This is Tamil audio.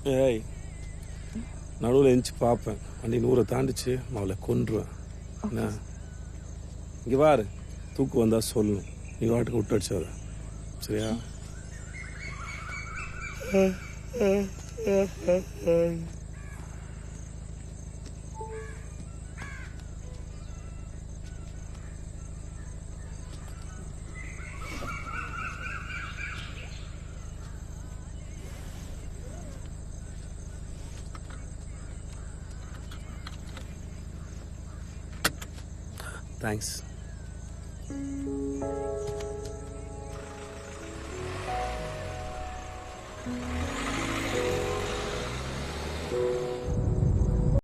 ஏய், நடுவில் எஞ்சி பார்ப்பேன். வண்டி 100 தாண்டிச்சு, அவளை கொன்றுவேன். என்ன இங்கே பாரு, தூக்கு வந்தால் சொல்லணும். நீ வாட்டுக்கு விட்டு அடிச்சாத, சரியா? தேங்க்ஸ்.